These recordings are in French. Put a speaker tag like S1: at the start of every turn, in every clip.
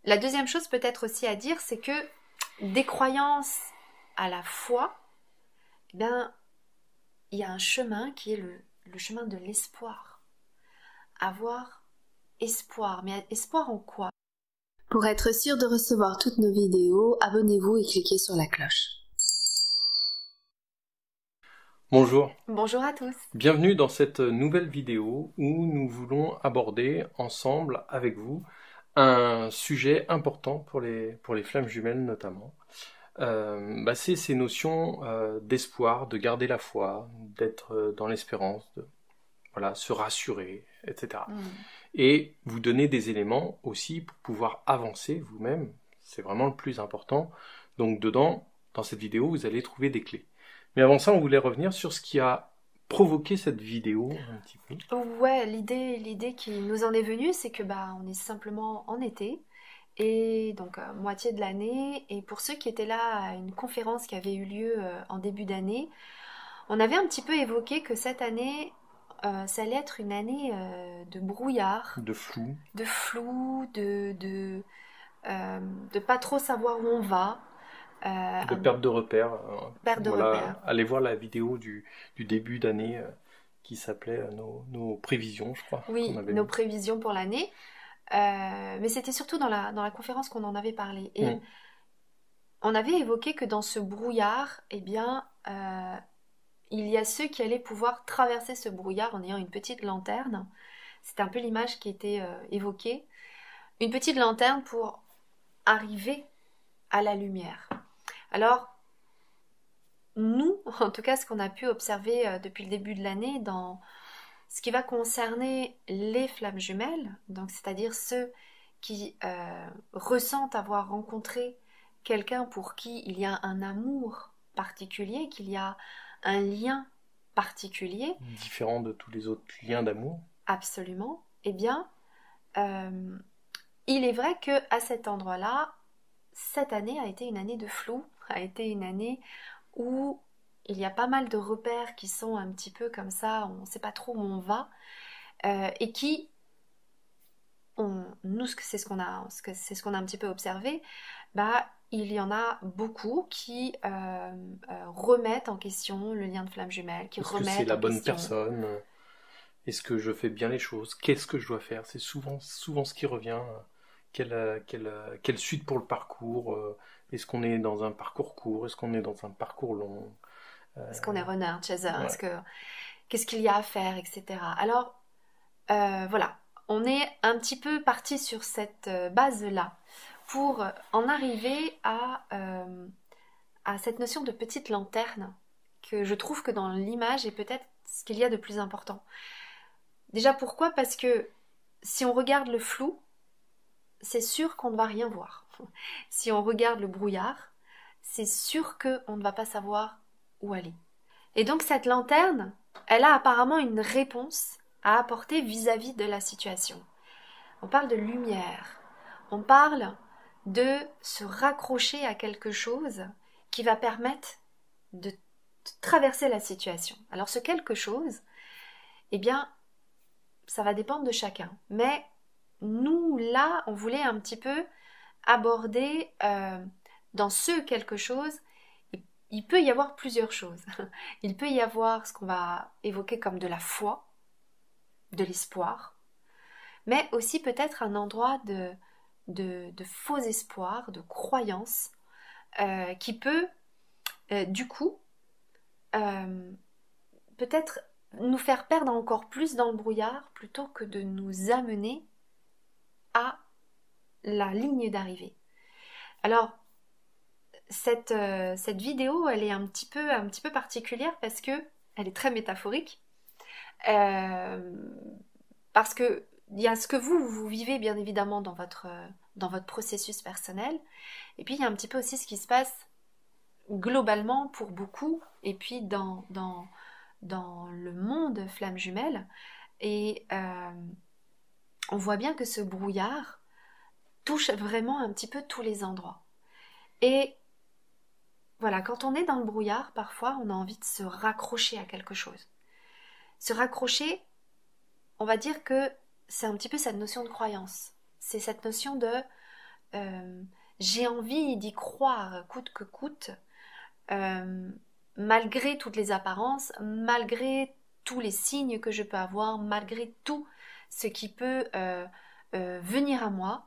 S1: La deuxième chose peut-être aussi à dire, c'est que des croyances à la foi, eh bien, il y a un chemin qui est le chemin de l'espoir. Avoir espoir, mais espoir en quoi?
S2: Pour être sûr de recevoir toutes nos vidéos, abonnez-vous et cliquez sur la cloche.
S3: Bonjour,
S1: Bonjour à tous.
S3: bienvenue dans cette nouvelle vidéo où nous voulons aborder ensemble avec vous un sujet important pour les flammes jumelles notamment. C'est ces notions d'espoir, de garder la foi, d'être dans l'espérance, de se rassurer, etc. Et vous donner des éléments aussi pour pouvoir avancer vous-même, c'est vraiment le plus important. Donc dans cette vidéo, vous allez trouver des clés. Mais avant ça, on voulait revenir sur ce qui a provoqué cette vidéo un petit peu.
S1: Ouais, l'idée qui nous en est venue, c'est que on est simplement en été, et donc moitié de l'année, et pour ceux qui étaient là à une conférence qui avait eu lieu en début d'année, on avait un petit peu évoqué que cette année, ça allait être une année de brouillard,
S3: De flou.
S1: de pas trop savoir où on va.
S3: De perte de repères.
S1: Perte de repères.
S3: Allez voir la vidéo du début d'année qui s'appelait nos prévisions, je crois.
S1: Oui, nos prévisions pour l'année. Mais c'était surtout dans la conférence qu'on en avait parlé. Et on avait évoqué que dans ce brouillard, eh bien, il y a ceux qui allaient pouvoir traverser ce brouillard en ayant une petite lanterne. C'était un peu l'image qui était évoquée. Une petite lanterne pour arriver à la lumière. Alors, nous, en tout cas, ce qu'on a pu observer depuis le début de l'année dans ce qui va concerner les flammes jumelles, donc c'est-à-dire ceux qui ressentent avoir rencontré quelqu'un pour qui il y a un amour particulier, qu'il y a un lien particulier.
S3: Différent de tous les autres liens d'amour.
S1: Absolument. Eh bien, il est vrai qu'à cet endroit-là, cette année a été une année de flou, a été une année où il y a pas mal de repères qui sont un petit peu comme ça, on ne sait pas trop où on va, et qui, nous c'est ce qu'on a un petit peu observé, il y en a beaucoup qui remettent en question le lien de flamme jumelle, qui remettent en question...
S3: Est-ce que c'est la bonne personne? Est-ce que je fais bien les choses? Qu'est-ce que je dois faire? C'est souvent ce qui revient. Quelle suite pour le parcours? Est-ce qu'on est dans un parcours court? Est-ce qu'on est dans un parcours long?
S1: Est-ce qu'on est runner, chaser?
S3: Ouais.
S1: Qu'est-ce qu'il y a à faire, etc. Alors, voilà, on est un petit peu parti sur cette base-là pour en arriver à cette notion de petite lanterne que je trouve que dans l'image est peut-être ce qu'il y a de plus important. Déjà, pourquoi? Parce que si on regarde le flou, c'est sûr qu'on ne va rien voir. Si on regarde le brouillard, c'est sûr qu'on ne va pas savoir où aller. Et donc cette lanterne, elle a apparemment une réponse à apporter vis-à-vis de la situation. On parle de lumière, on parle de se raccrocher à quelque chose qui va permettre de traverser la situation. Alors ce quelque chose, eh bien, ça va dépendre de chacun. Mais nous, là, on voulait un petit peu aborder dans ce quelque chose, il peut y avoir plusieurs choses. Il peut y avoir ce qu'on va évoquer comme de la foi, de l'espoir, mais aussi peut-être un endroit de faux espoir, de croyance, qui peut, du coup, peut-être nous faire perdre encore plus dans le brouillard plutôt que de nous amener à la ligne d'arrivée. Alors, cette vidéo, elle est un petit peu particulière parce que elle est très métaphorique. Parce que il y a ce que vous vivez bien évidemment dans votre processus personnel, et puis il y a un petit peu aussi ce qui se passe globalement pour beaucoup, et puis dans le monde flamme jumelle, et on voit bien que ce brouillard touche vraiment un petit peu tous les endroits. Et voilà, quand on est dans le brouillard, parfois on a envie de se raccrocher à quelque chose. Se raccrocher, on va dire que c'est un petit peu cette notion de croyance. C'est cette notion de j'ai envie d'y croire coûte que coûte, malgré toutes les apparences, malgré tous les signes que je peux avoir, malgré tout ce qui peut venir à moi,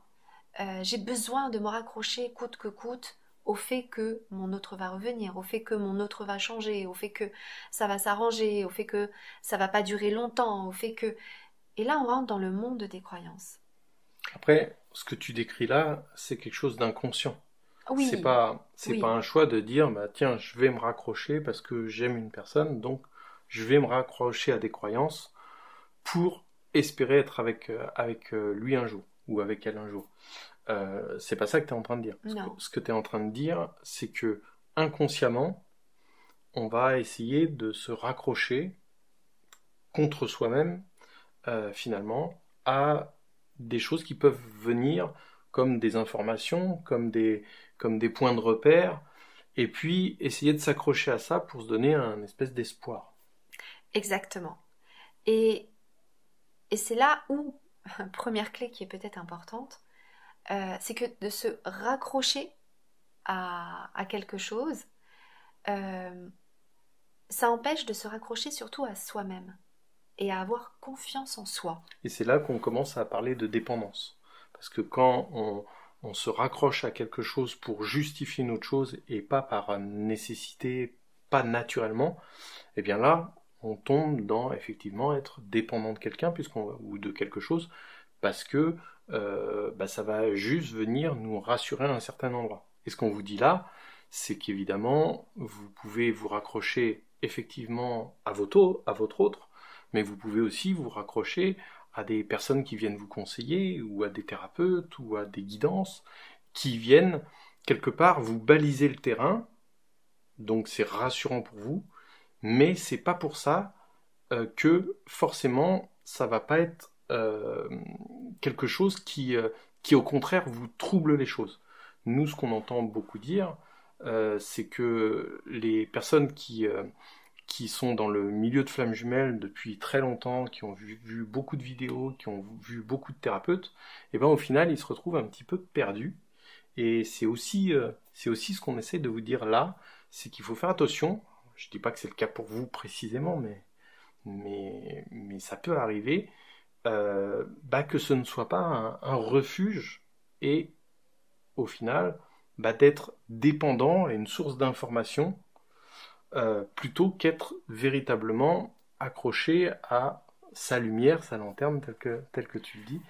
S1: j'ai besoin de me raccrocher coûte que coûte au fait que mon autre va revenir, au fait que mon autre va changer, au fait que ça va s'arranger, au fait que ça va pas durer longtemps, au fait que... Et là, on rentre dans le monde des croyances.
S3: Après, ce que tu décris là, c'est quelque chose d'inconscient. C'est
S1: Oui,
S3: pas, c'est
S1: oui,
S3: pas un choix de dire, bah tiens, je vais me raccrocher parce que j'aime une personne, donc je vais me raccrocher à des croyances pour espérer être avec lui un jour ou avec elle un jour. C'est pas ça que tu es en train de dire.
S1: non,
S3: Ce que tu es en train de dire, c'est que inconsciemment, on va essayer de se raccrocher contre soi-même, finalement, à des choses qui peuvent venir comme des informations, comme des points de repère, et puis essayer de s'accrocher à ça pour se donner un espèce d'espoir.
S1: exactement. Et, et c'est là où, première clé qui est peut-être importante, c'est que de se raccrocher à quelque chose, euh, ça empêche de se raccrocher surtout à soi-même et à avoir confiance en soi.
S3: Et c'est là qu'on commence à parler de dépendance. Parce que quand on se raccroche à quelque chose pour justifier une autre chose et pas par nécessité, pas naturellement, eh bien là, on tombe dans effectivement être dépendant de quelqu'un ou de quelque chose parce que ça va juste venir nous rassurer à un certain endroit. Et ce qu'on vous dit là, c'est qu'évidemment, vous pouvez vous raccrocher effectivement à votre autre, mais vous pouvez aussi vous raccrocher à des personnes qui viennent vous conseiller, ou à des thérapeutes, ou à des guidances, qui viennent quelque part vous baliser le terrain, donc c'est rassurant pour vous, mais c'est pas pour ça que forcément ça va pas être quelque chose qui au contraire vous trouble les choses. Nous, ce qu'on entend beaucoup dire, c'est que les personnes qui sont dans le milieu de flammes jumelles depuis très longtemps, qui ont vu beaucoup de vidéos, qui ont vu beaucoup de thérapeutes, et ben au final ils se retrouvent un petit peu perdus. Et c'est aussi ce qu'on essaie de vous dire là, c'est qu'il faut faire attention. Je dis pas que c'est le cas pour vous précisément, mais ça peut arriver que ce ne soit pas un refuge et au final d'être dépendant et une source d'information plutôt qu'être véritablement accroché à sa lumière, sa lanterne, tel que tu le dis,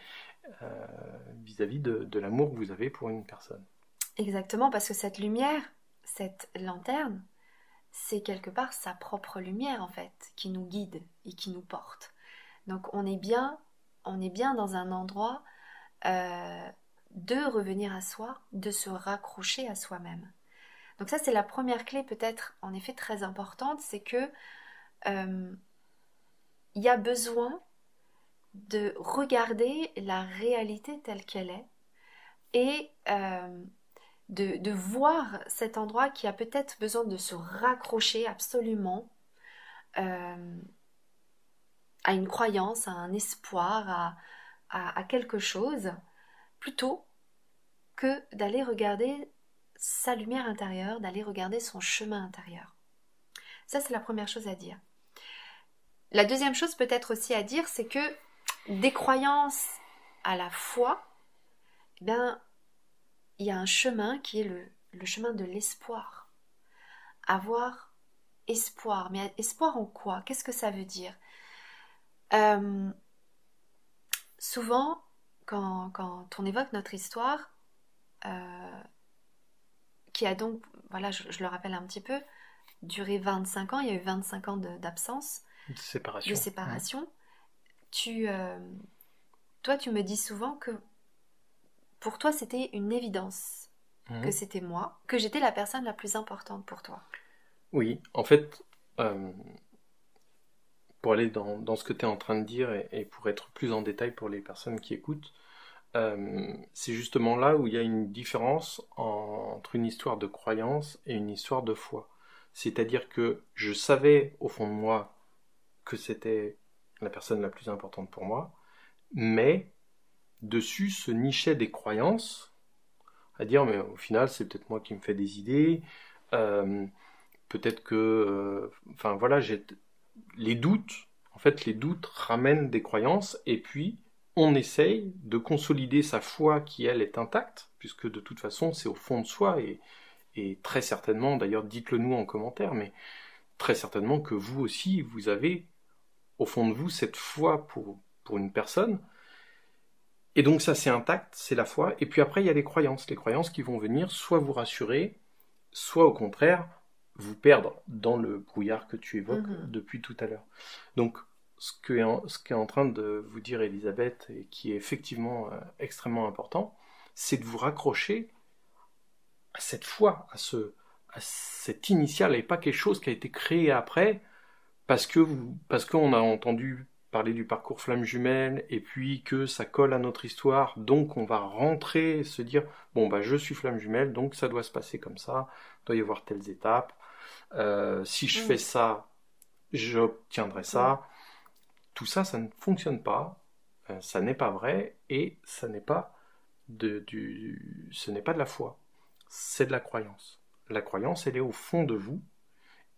S3: vis-à-vis de l'amour que vous avez pour une personne.
S1: Exactement, parce que cette lumière, cette lanterne, c'est quelque part sa propre lumière en fait, qui nous guide et qui nous porte. Donc on est bien dans un endroit de revenir à soi, de se raccrocher à soi-même. Donc ça c'est la première clé peut-être en effet très importante, c'est que il y a besoin de regarder la réalité telle qu'elle est et de voir cet endroit qui a peut-être besoin de se raccrocher absolument à une croyance, à un espoir, à quelque chose, plutôt que d'aller regarder sa lumière intérieure, d'aller regarder son chemin intérieur. Ça, c'est la première chose à dire. La deuxième chose peut-être aussi à dire, c'est que des croyances à la foi, eh bien, il y a un chemin qui est le chemin de l'espoir. Avoir espoir. Mais espoir en quoi? Qu'est-ce que ça veut dire? Souvent, quand on évoque notre histoire, qui a donc, voilà, je le rappelle un petit peu, duré 25 ans, il y a eu 25 ans d'absence,
S3: de séparation.
S1: De séparation. Toi, tu me dis souvent que pour toi, c'était une évidence que c'était moi, que j'étais la personne la plus importante pour toi.
S3: Oui, en fait, pour aller dans ce que tu es en train de dire et pour être plus en détail pour les personnes qui écoutent, c'est justement là où il y a une différence entre une histoire de croyance et une histoire de foi. C'est-à-dire que je savais au fond de moi que c'était la personne la plus importante pour moi, mais dessus se nichaient des croyances à dire mais au final c'est peut-être moi qui me fais des idées, euh, peut-être que, enfin voilà, les doutes, en fait les doutes ramènent des croyances et puis on essaye de consolider sa foi qui elle est intacte, puisque de toute façon c'est au fond de soi et très certainement, d'ailleurs dites-le nous en commentaire, mais très certainement que vous aussi vous avez au fond de vous cette foi pour une personne. Et donc ça c'est intact, c'est la foi. Et puis après il y a les croyances qui vont venir soit vous rassurer, soit au contraire vous perdre dans le brouillard que tu évoques depuis tout à l'heure. Donc ce qu'est en train de vous dire Elisabeth, et qui est effectivement extrêmement important, c'est de vous raccrocher à cette foi, à cette initiale, et pas quelque chose qui a été créé après, parce qu'on a entendu parler du parcours flamme jumelle et puis que ça colle à notre histoire, donc on va rentrer et se dire bon bah je suis flamme jumelle, donc ça doit se passer comme ça, il doit y avoir telles étapes, si je fais ça, j'obtiendrai ça. Tout ça, ça ne fonctionne pas, ça n'est pas vrai et ça n'est pas ce n'est pas de la foi, c'est de la croyance. La croyance, elle est au fond de vous.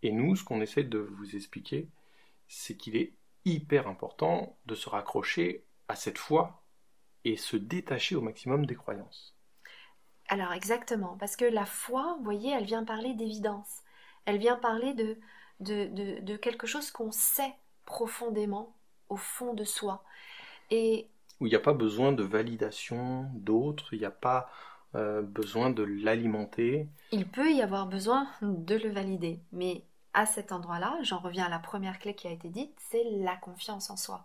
S3: Et nous, ce qu'on essaie de vous expliquer, c'est qu'il est hyper important de se raccrocher à cette foi et se détacher au maximum des croyances.
S1: Alors exactement, parce que la foi, vous voyez, elle vient parler d'évidence. Elle vient parler de quelque chose qu'on sait profondément au fond de soi. Et
S3: où il n'y a pas besoin de validation d'autres, il n'y a pas besoin de l'alimenter.
S1: Il peut y avoir besoin de le valider, mais à cet endroit-là, j'en reviens à la première clé qui a été dite, c'est la confiance en soi.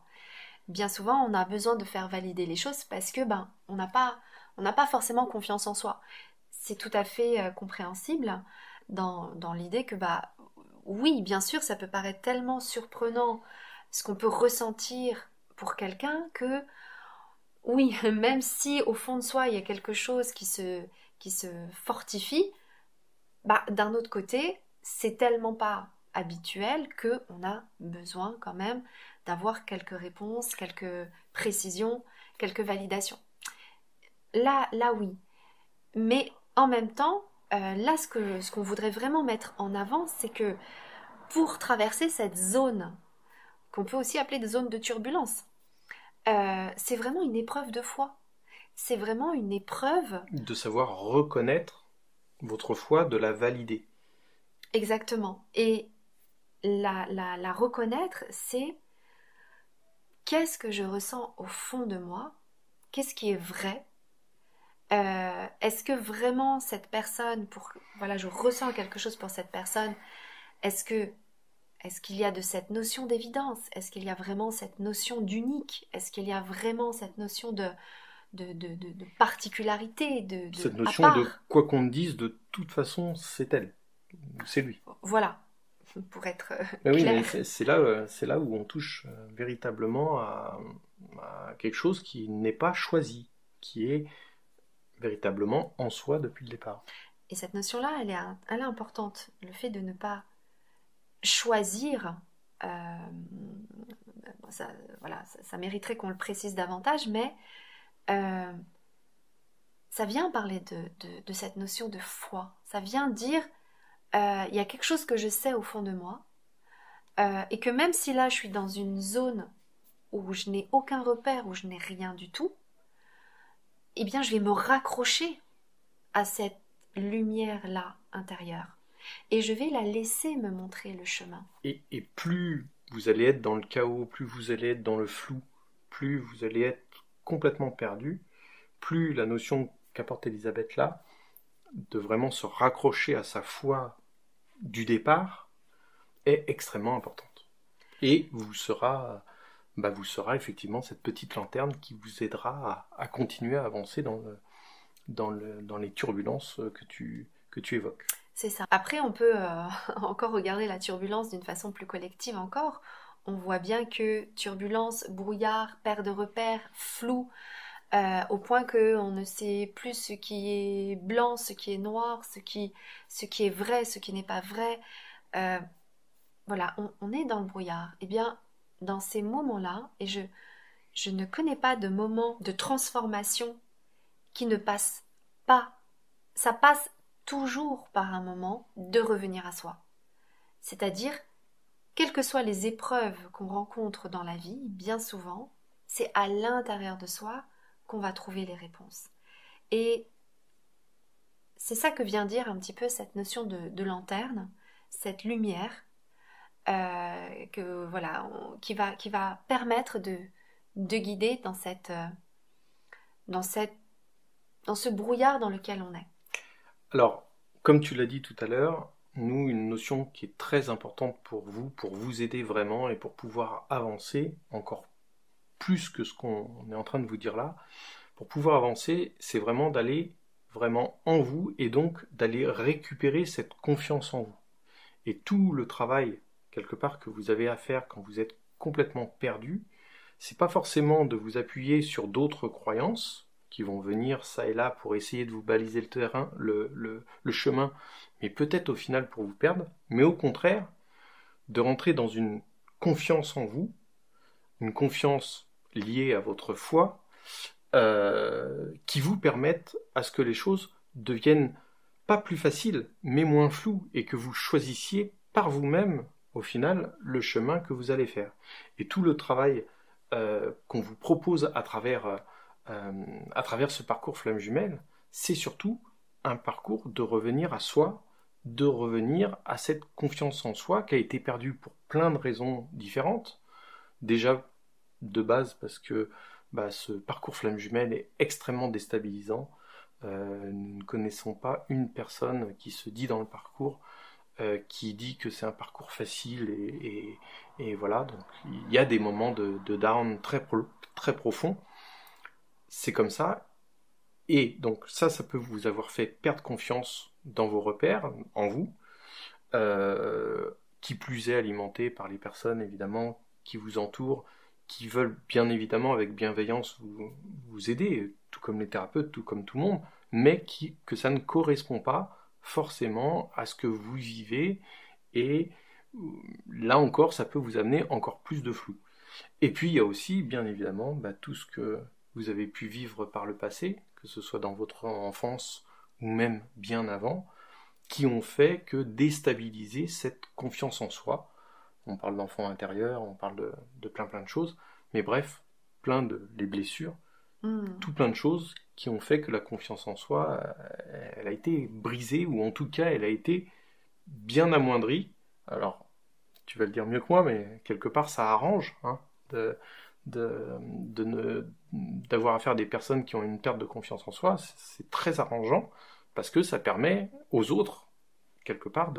S1: Bien souvent, on a besoin de faire valider les choses parce que on n'a pas forcément confiance en soi. C'est tout à fait compréhensible dans l'idée que oui, bien sûr, ça peut paraître tellement surprenant ce qu'on peut ressentir pour quelqu'un que oui, même si au fond de soi il y a quelque chose qui se fortifie, d'un autre côté, c'est tellement pas habituel qu'on a besoin quand même d'avoir quelques réponses, quelques précisions, quelques validations. Là oui. Mais en même temps, là ce qu'on voudrait vraiment mettre en avant, c'est que pour traverser cette zone, qu'on peut aussi appeler des zones de turbulence, c'est vraiment une épreuve de foi. C'est vraiment une épreuve...
S3: De savoir reconnaître votre foi, de la valider.
S1: Exactement. Et la reconnaître, c'est qu'est-ce que je ressens au fond de moi? Qu'est-ce qui est vrai? Est-ce que vraiment cette personne, je ressens quelque chose pour cette personne, est-ce qu'il y a de cette notion d'évidence? Est-ce qu'il y a vraiment cette notion d'unique? Est-ce qu'il y a vraiment cette notion de particularité,
S3: cette notion de quoi qu'on dise, de toute façon, c'est elle, c'est lui.
S1: Voilà, pour être
S3: mais oui,
S1: clair.
S3: Mais c'est là où on touche véritablement à quelque chose qui n'est pas choisi, qui est véritablement en soi depuis le départ.
S1: Et cette notion-là, elle est importante. Le fait de ne pas choisir, ça mériterait qu'on le précise davantage, mais ça vient parler de cette notion de foi. Ça vient dire, il y a quelque chose que je sais au fond de moi, et que même si là je suis dans une zone où je n'ai aucun repère, où je n'ai rien du tout, eh bien je vais me raccrocher à cette lumière-là intérieure. Et je vais la laisser me montrer le chemin.
S3: Et plus vous allez être dans le chaos, plus vous allez être dans le flou, plus vous allez être complètement perdu, plus la notion qu'apporte Elisabeth là, de vraiment se raccrocher à sa foi du départ, est extrêmement importante. Et vous sera effectivement cette petite lanterne qui vous aidera à continuer à avancer dans les turbulences que tu évoques.
S1: C'est ça. Après, on peut encore regarder la turbulence d'une façon plus collective encore. On voit bien que turbulence, brouillard, perte de repères, flou, au point qu'on ne sait plus ce qui est blanc, ce qui est noir, ce qui est vrai, ce qui n'est pas vrai. Voilà, on est dans le brouillard. Eh bien, dans ces moments-là, et je ne connais pas de moment de transformation qui ne passe pas ça passe toujours par un moment de revenir à soi. C'est-à-dire, quelles que soient les épreuves qu'on rencontre dans la vie, bien souvent, c'est à l'intérieur de soi qu'on va trouver les réponses. Et c'est ça que vient dire un petit peu cette notion de lanterne, cette lumière qui va permettre de guider dans ce brouillard dans lequel on est.
S3: Alors, comme tu l'as dit tout à l'heure, nous, une notion qui est très importante pour vous aider vraiment et pour pouvoir avancer encore plus que ce qu'on est en train de vous dire là, pour pouvoir avancer, c'est vraiment d'aller vraiment en vous et donc d'aller récupérer cette confiance en vous. Et tout le travail, quelque part, que vous avez à faire quand vous êtes complètement perdu, c'est pas forcément de vous appuyer sur d'autres croyances qui vont venir ça et là pour essayer de vous baliser le terrain, le chemin, mais peut-être au final pour vous perdre, mais au contraire, de rentrer dans une confiance en vous, une confiance liée à votre foi, qui vous permettent à ce que les choses deviennent pas plus faciles, mais moins floues, et que vous choisissiez par vous-même, au final, le chemin que vous allez faire. Et tout le travail qu'on vous propose à travers ce parcours Flamme Jumelle, c'est surtout un parcours de revenir à soi, de revenir à cette confiance en soi qui a été perdue pour plein de raisons différentes. Déjà, de base, parce que ce parcours Flamme Jumelle est extrêmement déstabilisant. Nous ne connaissons pas une personne qui se dit dans le parcours qui dit que c'est un parcours facile et voilà, donc il y a des moments de down très profonds. C'est comme ça. Et donc ça peut vous avoir fait perdre confiance dans vos repères, en vous, qui plus est alimenté par les personnes évidemment qui vous entourent, qui veulent bien évidemment avec bienveillance vous aider, tout comme les thérapeutes, tout comme tout le monde, mais que ça ne correspond pas forcément à ce que vous vivez, et là encore ça peut vous amener encore plus de flou. Et puis il y a aussi bien évidemment tout ce que vous avez pu vivre par le passé, que ce soit dans votre enfance ou même bien avant, qui ont fait que déstabiliser cette confiance en soi. On parle d'enfant intérieur, on parle de plein de choses, mais bref, les blessures, tout plein de choses qui ont fait que la confiance en soi, elle a été brisée, ou en tout cas, elle a été bien amoindrie. Alors, tu vas le dire mieux que moi, mais quelque part, ça arrange d'avoir affaire à des personnes qui ont une perte de confiance en soi. C'est très arrangeant, parce que ça permet aux autres, quelque part,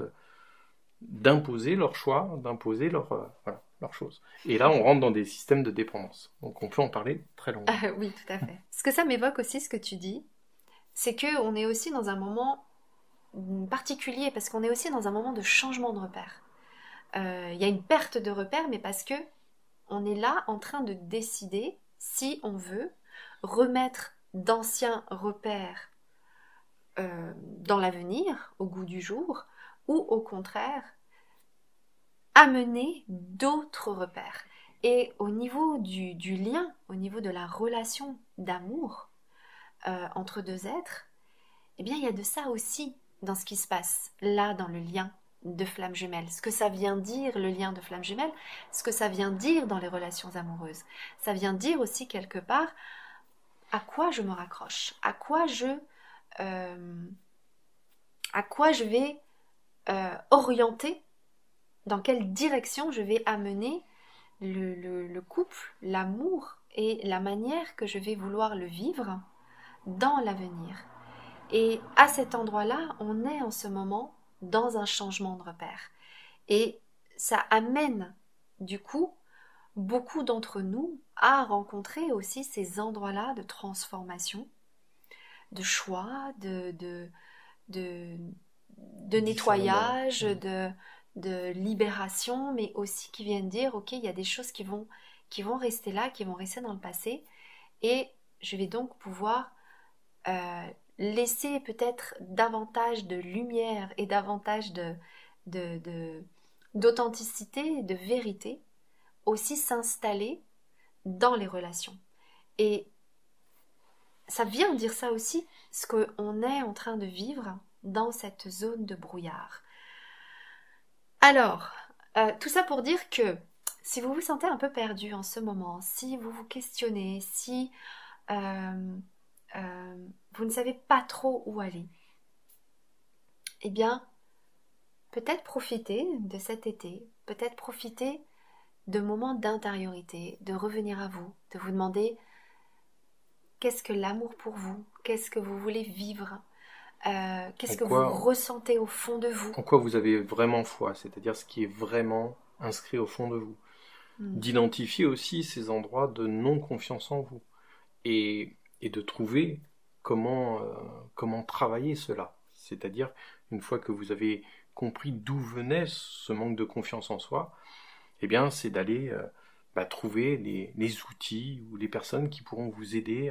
S3: d'imposer leur choix, d'imposer leur choses. Et là, on rentre dans des systèmes de dépendance. Donc, on peut en parler très longuement.
S1: Oui, tout à fait. Ce que ça m'évoque aussi, ce que tu dis, c'est qu'on est aussi dans un moment particulier, parce qu'on est aussi dans un moment de changement de repère. Il y a une perte de repère, mais parce que on est là en train de décider si on veut remettre d'anciens repères dans l'avenir, au goût du jour, ou au contraire, amener d'autres repères. Et au niveau du lien, au niveau de la relation d'amour entre deux êtres, eh bien, il y a de ça aussi dans ce qui se passe là, dans le lien de flamme jumelle. Ce que ça vient dire, le lien de flamme jumelle, ce que ça vient dire dans les relations amoureuses. Ça vient dire aussi quelque part à quoi je me raccroche, à quoi je vais orienter, dans quelle direction je vais amener le couple, l'amour et la manière que je vais vouloir le vivre dans l'avenir. Et à cet endroit-là, on est en ce moment dans un changement de repère. Et ça amène, du coup, beaucoup d'entre nous à rencontrer aussi ces endroits-là de transformation, de choix, de nettoyage, de libération, mais aussi qui viennent dire, ok, il y a des choses qui vont rester là, qui vont rester dans le passé, et je vais donc pouvoir laisser peut-être davantage de lumière et davantage d'authenticité, de vérité, aussi s'installer dans les relations. Et ça vient dire ça aussi, ce qu'on est en train de vivre dans cette zone de brouillard. Alors, tout ça pour dire que si vous vous sentez un peu perdu en ce moment, si vous vous questionnez, si vous ne savez pas trop où aller, eh bien, peut-être profiter de cet été, peut-être profiter de moments d'intériorité, de revenir à vous, de vous demander qu'est-ce que l'amour pour vous, qu'est-ce que vous voulez vivre, qu'est-ce que vous ressentez au fond de vous.
S3: En quoi vous avez vraiment foi, c'est-à-dire ce qui est vraiment inscrit au fond de vous. D'identifier aussi ces endroits de non-confiance en vous et de trouver comment travailler cela. C'est-à-dire, une fois que vous avez compris d'où venait ce manque de confiance en soi, eh bien, c'est d'aller trouver les outils ou les personnes qui pourront vous aider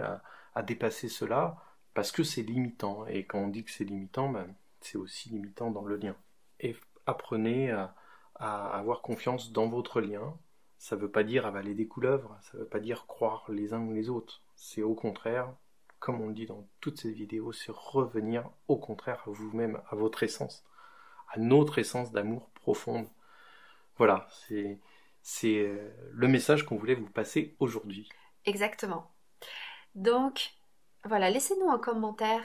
S3: à dépasser cela, parce que c'est limitant. Et quand on dit que c'est limitant, c'est aussi limitant dans le lien. Et apprenez à avoir confiance dans votre lien. Ça ne veut pas dire avaler des couleuvres, ça ne veut pas dire croire les uns ou les autres. C'est au contraire, comme on le dit dans toutes ces vidéos, c'est revenir au contraire à vous-même, à votre essence, à notre essence d'amour profonde. Voilà, c'est le message qu'on voulait vous passer aujourd'hui.
S1: Exactement. Donc, voilà, laissez-nous en commentaire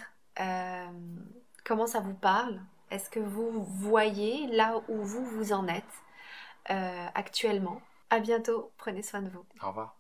S1: comment ça vous parle. Est-ce que vous voyez là où vous en êtes actuellement? À bientôt, prenez soin de vous.
S3: Au revoir.